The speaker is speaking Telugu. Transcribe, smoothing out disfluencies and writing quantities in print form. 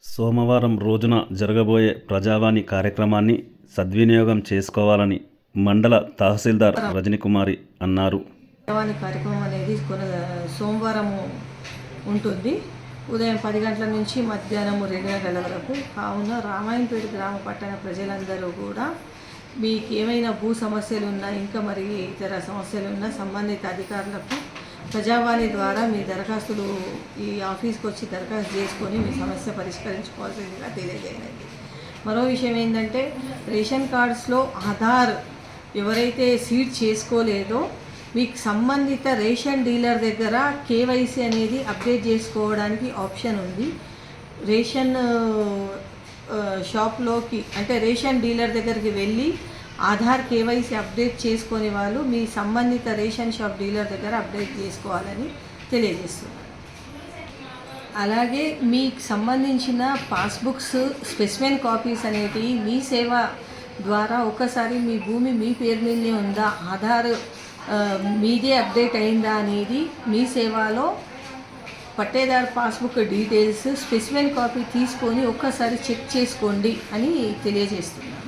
సోమవారం రోజున జరగబోయే ప్రజావాణి కార్యక్రమాన్ని సద్వినియోగం చేసుకోవాలని మండల తహసీల్దార్ రజనీకుమారి అన్నారు. ప్రజావాణి కార్యక్రమం అనేది సోమవారం ఉంటుంది. ఉదయం 10 గంటల నుంచి మధ్యాహ్నం 2 గంటల వరకు. కావున రామాయంపేట గ్రామ పట్టణ ప్రజలందరూ కూడా మీకు ఏమైనా భూ సమస్యలు ఉన్నా, ఇంకా మరి ఇతర సమస్యలు ఉన్నా సంబంధిత అధికారులకు ప్రజావాణి ద్వారా మీ దరఖాస్తులు ఈ ఆఫీస్కి వచ్చి దరఖాస్తు చేసుకొని మీ సమస్య పరిష్కరించుకోవాల్సిందిగా తెలియజేయండి. మరో విషయం ఏంటంటే, రేషన్ కార్డ్స్లో ఆధార్ ఎవరైతే సీడ్ చేసుకోలేదో మీకు సంబంధిత రేషన్ డీలర్ దగ్గర కేవైసీ అనేది అప్డేట్ చేసుకోవడానికి ఆప్షన్ ఉంది. రేషన్ షాప్లోకి అంటే రేషన్ డీలర్ దగ్గరికి వెళ్ళి ఆధార్ కేవైసీ అప్డేట్ చేసుకునే వాళ్ళు మీ సంబంధిత రేషన్ షాప్ డీలర్ దగ్గర అప్డేట్ చేసుకోవాలని తెలియజేస్తున్నారు. అలాగే మీకు సంబంధించిన పాస్బుక్స్ స్పెసిమెన్ కాపీస్ అనేటివి మీ సేవ ద్వారా ఒకసారి మీ భూమి మీ పేరు మీదనే ఉందా, ఆధార్ మీదే అప్డేట్ అయిందా అనేది మీ సేవలో పట్టేదారు పాస్బుక్ డీటెయిల్స్ స్పెసిమెన్ కాపీ తీసుకొని ఒక్కసారి చెక్ చేసుకోండి అని తెలియజేస్తున్నాను.